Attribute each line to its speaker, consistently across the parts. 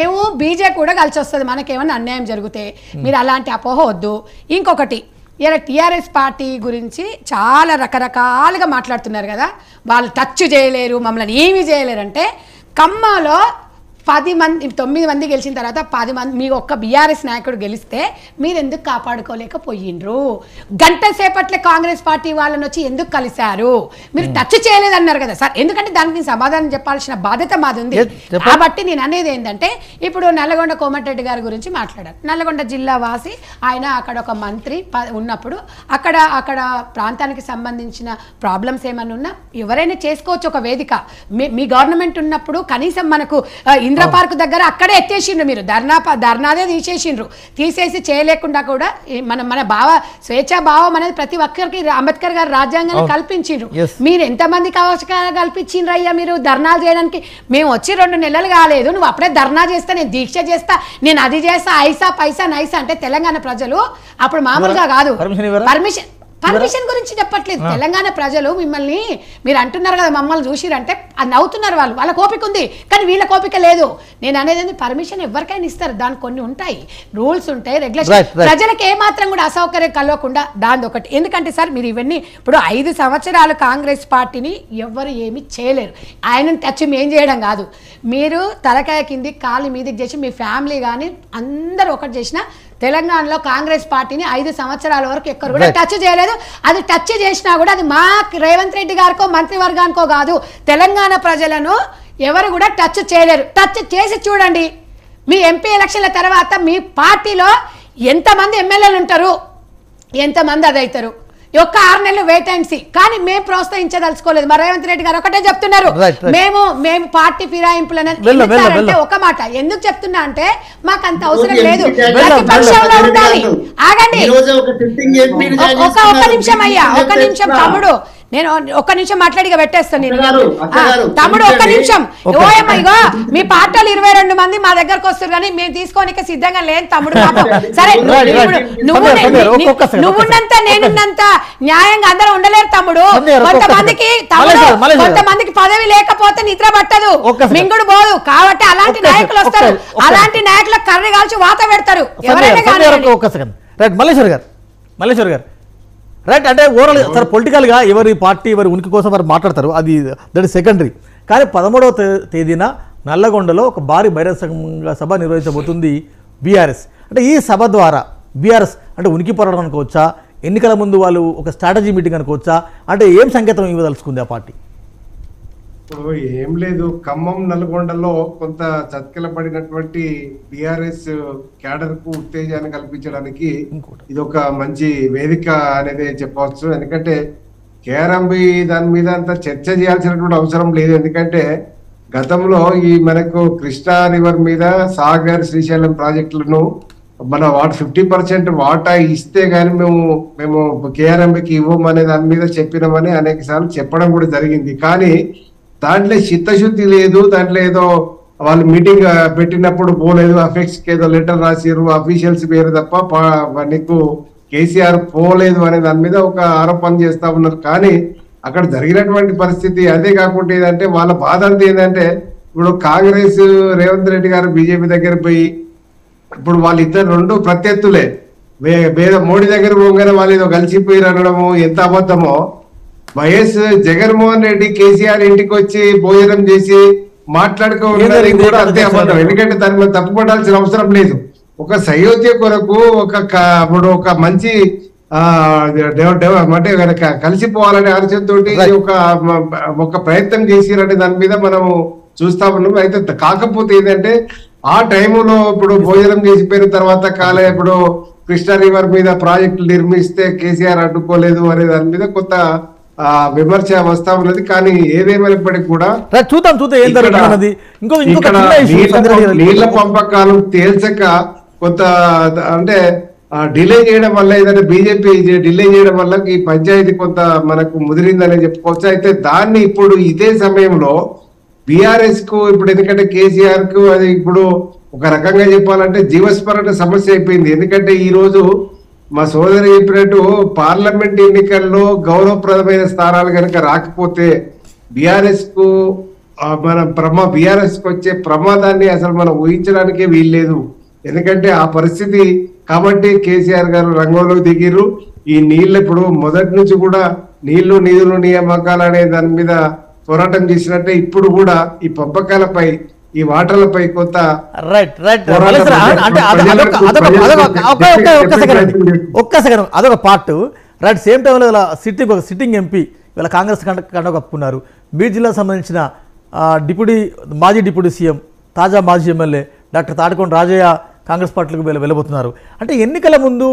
Speaker 1: మేము బీజే కూడా కలిసి వస్తుంది మనకేమన్నా అన్యాయం జరిగితే మీరు అలాంటి అపోహ వద్దు. ఇంకొకటి ఇలా టీఆర్ఎస్ పార్టీ గురించి చాలా రకరకాలుగా మాట్లాడుతున్నారు కదా, వాళ్ళు టచ్ చేయలేరు మమ్మల్ని ఏమీ చేయలేరు అంటే ఖమ్మంలో 10 మంది 9 మంది గెలిచిన తర్వాత 10 మంది మీ ఒక్క బీఆర్ఎస్ నాయకుడు గెలిస్తే మీరు ఎందుకు కాపాడుకోలేకపోయిండ్రు? గంట సేపట్లే కాంగ్రెస్ పార్టీ వాళ్ళని వచ్చి ఎందుకు కలిశారు? మీరు టచ్ చేయలేదన్నారు కదా సార్, ఎందుకంటే దానికి సమాధానం చెప్పాల్సిన బాధ్యత మాది ఉంది. కాబట్టి నేను అనేది ఏంటంటే ఇప్పుడు నల్లగొండ కోమటిరెడ్డి గారి గురించి మాట్లాడారు. నల్లగొండ జిల్లా వాసి ఆయన, అక్కడ ఒక మంత్రి ఉన్నప్పుడు అక్కడ ప్రాంతానికి సంబంధించిన ప్రాబ్లమ్స్ ఏమన్నా ఉన్నా ఎవరైనా చేసుకోవచ్చు ఒక వేదిక. మీ గవర్నమెంట్ ఉన్నప్పుడు కనీసం మనకు ఇంద్ర పార్క్ దగ్గర అక్కడే ఎత్తేసిండ్రు, మీరు ధర్నాదే తీసేసి చేయలేకుండా కూడా మన భావ స్వేచ్ఛా భావం అనేది ప్రతి ఒక్కరికి అంబేద్కర్ గారు రాజ్యాంగాన్ని కల్పించిండ్రు. మీరు ఎంతమందికి అవకాశం కల్పించిండ్రు అయ్యా మీరు ధర్నాలు చేయడానికి? మేము వచ్చి 2 నెలలు కాలేదు, నువ్వు అప్పుడే ధర్నా చేస్తా, నేను దీక్ష చేస్తా, నేను అది చేస్తా, ఐసా పైసా నైసా అంటే తెలంగాణ ప్రజలు అప్పుడు మామూలుగా కాదు. పర్మిషన్ గురించి చెప్పట్లేదు. తెలంగాణ ప్రజలు మిమ్మల్ని మీరు అంటున్నారు కదా మమ్మల్ని చూసిరంటే అది నవ్వుతున్నారు. వాళ్ళ కోపిక ఉంది కానీ వీళ్ళ కోపిక లేదు. నేను అనేది పర్మిషన్ ఎవరికైనా ఇస్తారు, దానికి కొన్ని ఉంటాయి, రూల్స్ ఉంటాయి, రెగ్యులేషన్. ప్రజలకు ఏమాత్రం కూడా అసౌకర్యం కలగకుండా దాని ఒకటి. ఎందుకంటే సార్ మీరు ఇవన్నీ ఇప్పుడు 5 సంవత్సరాలు కాంగ్రెస్ పార్టీని ఎవరు ఏమి చేయలేరు. ఆయనను టచ్ ఏం చేయడం కాదు, మీరు తలకాయ కింది కాలు మీదకి చేసి మీ ఫ్యామిలీ కానీ అందరూ ఒకటి చేసిన తెలంగాణలో కాంగ్రెస్ పార్టీని 5 సంవత్సరాల వరకు ఎక్కరు కూడా టచ్ చేయలేదు. అది టచ్ చేసినా కూడా అది మా రేవంత్ రెడ్డి గారికో మంత్రివర్గానికో కాదు, తెలంగాణ ప్రజలను ఎవరు కూడా టచ్ చేయలేరు. టచ్ చేసి చూడండి, మీ ఎంపీ ఎలక్షన్ల తర్వాత మీ పార్టీలో ఎంతమంది ఎమ్మెల్యేలు ఉంటారు, ఎంతమంది అది అవుతారు. ఒక్క 6 నెలలు వెయిట్ అండ్ సీ. కానీ మేము ప్రోత్సహించదలుచుకోలేదు. మరి రేవంత్ రెడ్డి గారు ఒకటే చెప్తున్నారు, మేము పార్టీ ఫిరాయింపులు అంటే ఒక మాట ఎందుకు చెప్తున్నా అంటే మాకు అంత అవసరం లేదు, ప్రతిపక్షంలో ఉండాలి. ఆగండి ఒక నిమిషం అయ్యా, ఒక నిమిషం తమ్ముడు, నేను ఒక్క నిమిషం మాట్లాడిగా పెట్టేస్తాను నేను. తమ్ముడు ఒక్క నిమిషం. ఓయమ్మ ఇగో మీ పార్టీలు 22 మంది మా దగ్గరకు వస్తారు కానీ మేము తీసుకోనిక సిద్ధంగా లేదు తమ్ముడు. సరే నువ్వున్నంత నేనున్నంత న్యాయంగా అందరూ ఉండలేరు తమ్ముడు. కొంతమందికి పదవి లేకపోతే నిద్ర పట్టదు, మింగుడు పోదు. కాబట్టి అలాంటి నాయకులు వస్తారు, అలాంటి నాయకులకు కర్రీ కాల్చి వాత పెడతారు ఎవరైనా కానీ.
Speaker 2: మల్లేశ్వర్ గారు రైట్, అంటే ఓవరాల్ సార్ పొలిటికల్గా ఎవరి పార్టీ ఎవరి ఉనికి కోసం వారు మాట్లాడతారు, అది దట్ ఇస్ సెకండరీ. కానీ 13వ తేదీన నల్లగొండలో ఒక భారీ బహిరంగ సభ నిర్వహించబోతుంది బీఆర్ఎస్. అంటే ఈ సభ ద్వారా బీఆర్ఎస్ అంటే ఉనికి పోరాటం అనుకోవచ్చా, ఎన్నికల ముందు వాళ్ళు ఒక స్ట్రాటజీ మీటింగ్ అనుకోవచ్చా, అంటే ఏం సంకేతం ఇవ్వదలుచుకుంది ఆ పార్టీ?
Speaker 3: ఏం లేదు, ఖమ్మం నల్గొండలో కొంత చతికిల పడినటువంటి బీఆర్ఎస్ క్యాడర్ కు ఉత్తేజాన్ని కల్పించడానికి ఇది ఒక మంచి వేదిక అనేది చెప్పవచ్చు. ఎందుకంటే కేఆర్ఎంబి దాని మీద అంత చర్చ చేయాల్సినటువంటి అవసరం లేదు. ఎందుకంటే గతంలో ఈ మనకు కృష్ణా రివర్ మీద సాగర్ శ్రీశైలం ప్రాజెక్టులను మన 50% వాటా ఇస్తే గానీ మేము కేఆర్ఎంబికి ఇవ్వము అనే దాని మీద చెప్పినామని అనేక సార్లు చెప్పడం కూడా జరిగింది. కానీ దాంట్లో చిత్తశుద్ధి లేదు, దాంట్లో ఏదో వాళ్ళు మీటింగ్ పెట్టినప్పుడు పోలేదు, అఫెక్ట్స్ కి ఏదో లెటర్ రాసిరు, అఫీషియల్స్ పేరు తప్ప నీకు కేసీఆర్ పోలేదు అనే దాని మీద ఒక ఆరోపణ చేస్తా ఉన్నారు. కానీ అక్కడ జరిగినటువంటి పరిస్థితి అదే కాకుండా ఏంటంటే వాళ్ళ బాధ అంతా ఏంటంటే ఇప్పుడు కాంగ్రెస్ రేవంత్ రెడ్డి గారు బీజేపీ దగ్గర పోయి ఇప్పుడు వాళ్ళిద్దరు 2 ప్రత్యర్థులే. మోడీ దగ్గర పోగానే వాళ్ళు ఏదో కలిసిపోయి అనడము ఎంత అబద్ధమో, వైఎస్ జగన్మోహన్ రెడ్డి కేసీఆర్ ఇంటికి వచ్చి భోజనం చేసి మాట్లాడుకోవడం కూడా అంతే అబద్ధం. ఎందుకంటే దాని మీద తప్పుపడాల్సిన అవసరం లేదు. ఒక సయోధ్య కొరకు ఒక మంచి అంటే కలిసిపోవాలనే ఆలోచనతో ఒక ప్రయత్నం చేసిరంటే దాని మీద మనం చూస్తా ఉన్నాం. అయితే కాకపోతే ఏంటంటే ఆ టైంలో ఇప్పుడు భోజనం చేసిపోయిన తర్వాత ఇప్పుడు కృష్ణా రివర్ మీద ప్రాజెక్టులు నిర్మిస్తే కేసీఆర్ అడ్డుకోలేదు అనే దాని మీద కొంత విమర్శ వస్తా ఉన్నది. కానీ ఏదేమైనప్పటికీ కూడా నీళ్ల పంపకాలు తేల్చక కొంత అంటే డిలే చేయడం వల్ల ఏదైనా బీజేపీ డిలే చేయడం వల్ల ఈ పంచాయతీ కొంత మనకు ముదిరిందని చెప్పుకోవచ్చు. అయితే దాన్ని ఇప్పుడు ఇదే సమయంలో బీఆర్ఎస్ కు ఇప్పుడు ఎందుకంటే కేసీఆర్ కు అది ఇప్పుడు ఒక రకంగా చెప్పాలంటే జీవస్మరణ సమస్య అయిపోయింది. ఎందుకంటే ఈ రోజు మా సోదరి చెప్పినట్టు పార్లమెంట్ ఎన్నికల్లో గౌరవప్రదమైన స్థానాలు కనుక రాకపోతే బీఆర్ఎస్ కు మన బీఆర్ఎస్ కి వచ్చే ప్రమాదాన్ని అసలు మనం ఊహించడానికే వీల్లేదు. ఎందుకంటే ఆ పరిస్థితి కాబట్టి కేసీఆర్ గారు రంగంలోకి దిగిర్రు. ఈ నీళ్ళు ఇప్పుడు మొదటి నుంచి కూడా నిధులు నియామకాలు అనే దాని మీద పోరాటం చేసినట్టే ఇప్పుడు కూడా ఈ పంపకాలపై ఈ వాటర్లపై కొంత
Speaker 2: ఒక్క సెకండ్ అదొక పార్ట్ రైట్. సేమ్ టైంలో ఒక సిట్టింగ్ ఎంపీ వీళ్ళ కాంగ్రెస్ కండ కప్పుకున్నారు. బీడ్ జిల్లాకు సంబంధించిన మాజీ డిప్యూటీ సీఎం తాజా మాజీ ఎమ్మెల్యే డాక్టర్ తాడికొండ రాజయ్య కాంగ్రెస్ పార్టీలకు వెళ్ళబోతున్నారు. అంటే ఎన్నికల ముందు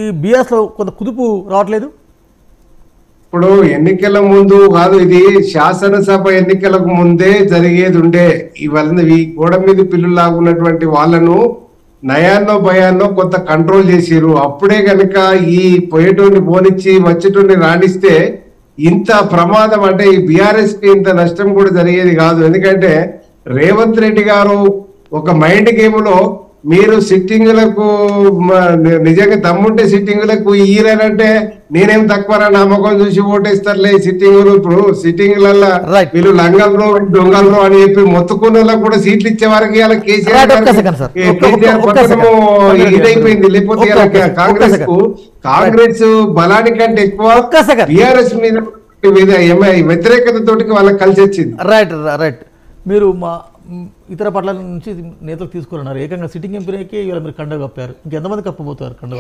Speaker 2: ఈ బీఆర్ఎస్లో కొంత కుదుపు రావట్లేదు.
Speaker 3: ఇప్పుడు ఎన్నికల ముందు కాదు, ఇది శాసనసభ ఎన్నికలకు ముందే జరిగేది ఉండే. ఇవన్నీ ఈ గోడ మీద పిల్లులు లాగున్నటువంటి వాళ్ళను నయాన్నో భయాన్నో కొంత కంట్రోల్ చేసిరు. అప్పుడే కనుక ఈ పోయేటోని పోనిచ్చి వచ్చేటోని రాణిస్తే ఇంత ప్రమాదం అంటే ఈ బీఆర్ఎస్ కి ఇంత నష్టం కూడా జరిగేది కాదు. ఎందుకంటే రేవంత్ రెడ్డి గారు ఒక మైండ్ గేమ్ లో మీరు సిట్టింగులకు నిజంగా దమ్ముంటే సిట్టింగులకు ఈరనంటే నేనేం తక్కువ నమ్మకం చూసి ఓటేస్తారులే. సిట్టింగులు ఇప్పుడు సిట్టింగులలో వీళ్ళు లంగంలో దొంగలు అని చెప్పి మొత్తుకున్న కూడా సీట్లు ఇచ్చే వారికి అలా కేసీఆర్ పక్కనము ఇదైపోయింది. లేకపోతే కాంగ్రెస్ బలానికంటే ఎక్కువ బీఆర్ఎస్ మీద వ్యతిరేకత తోటి వాళ్ళకి కలిసి వచ్చింది.
Speaker 2: రైట్. మీరు మా ఇతర పట్ల నుంచి నేతలు తీసుకున్నారు. ఏకంగా సిట్టింగ్ ఎంపీకి ఇవాళ మీరు కండ కప్పారు. ఇంకెంతమంది కప్పబోతారు కండ?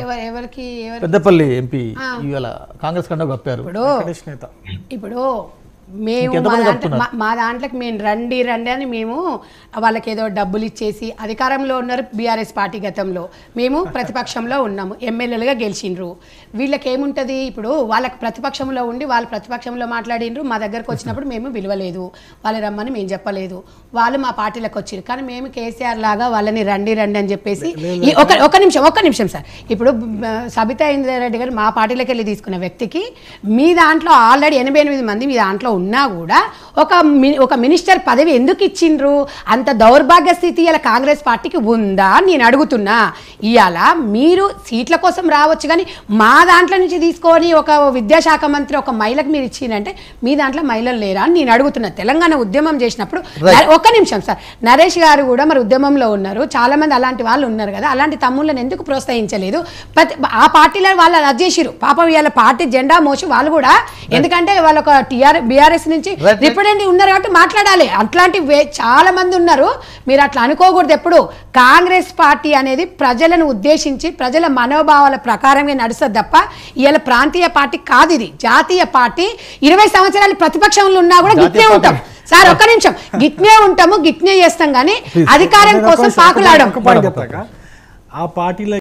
Speaker 2: పెద్దపల్లి ఎంపీ ఇవాళ కాంగ్రెస్ కండ కప్పారు.
Speaker 1: ఇప్పుడు మేము మా దాంట్లోకి మేము రండి అని మేము వాళ్ళకి ఏదో డబ్బులు ఇచ్చేసి అధికారంలో ఉన్నారు బీఆర్ఎస్ పార్టీ. గతంలో మేము ప్రతిపక్షంలో ఉన్నాము, ఎమ్మెల్యేలుగా గెలిచిండ్రు. వీళ్ళకి ఏముంటుంది, ఇప్పుడు వాళ్ళకి ప్రతిపక్షంలో ఉండి వాళ్ళు ప్రతిపక్షంలో మాట్లాడిండ్రు. మా దగ్గరకు వచ్చినప్పుడు మేము విలువలేదు, వాళ్ళు రమ్మని మేము చెప్పలేదు. వాళ్ళు మా పార్టీలకు వచ్చారు. కానీ మేము కేసీఆర్ లాగా వాళ్ళని రండి అని చెప్పేసి ఒక నిమిషం సార్. ఇప్పుడు సబితా ఇంద్రారెడ్డి గారు మా పార్టీలోకి వెళ్ళి తీసుకున్న వ్యక్తికి మీ దాంట్లో ఆల్రెడీ 88 మంది మీ దాంట్లో ఉన్నా కూడా ఒక మినిస్టర్ పదవి ఎందుకు ఇచ్చిండ్రు? అంత దౌర్భాగ్య స్థితి ఇలా కాంగ్రెస్ పార్టీకి ఉందా నేను అడుగుతున్నా. ఇవాళ మీరు సీట్ల కోసం రావచ్చు, కానీ మా దాంట్లో నుంచి తీసుకొని ఒక విద్యాశాఖ మంత్రి ఒక మహిళకు మీరు ఇచ్చిందంటే మీ దాంట్లో మహిళలు లేరా అని నేను అడుగుతున్నా. తెలంగాణ ఉద్యమం చేసినప్పుడు ఒక్క నిమిషం సార్, నరేష్ గారు కూడా మరి ఉద్యమంలో ఉన్నారు, చాలా మంది అలాంటి వాళ్ళు ఉన్నారు కదా, అలాంటి తమ్ముళ్ళని ఎందుకు ప్రోత్సహించలేదు? ఆ పార్టీలో వాళ్ళు అది చేసిరు పాపం. వీళ్ళ పార్టీ జెండా మోసి వాళ్ళు కూడా, ఎందుకంటే వాళ్ళు ఒక బీఆర్ఎస్ నుంచి రిప్రజెంటేటివ్ ఉన్నారు కాబట్టి మాట్లాడాలి. అట్లాంటి చాలా మంది ఉన్నారు, మీరు అట్లా అనుకోకూడదు. ఎప్పుడు కాంగ్రెస్ పార్టీ అనేది ప్రజలను ఉద్దేశించి ప్రజల మనోభావాల ప్రకారంగా నడుస్తుంది తప్ప ఇవాళ ప్రాంతీయ పార్టీ కాదు, ఇది జాతీయ పార్టీ. 20 సంవత్సరాలు ప్రతిపక్షంలో ఉన్నా కూడా గిట్నే ఉంటాం సార్. ఒక్క నిమిషం, గిట్నే ఉంటాము, గిట్నే చేస్తాం, కానీ అధికారం కోసం పాకులాడం.
Speaker 4: ఆ పార్టీలో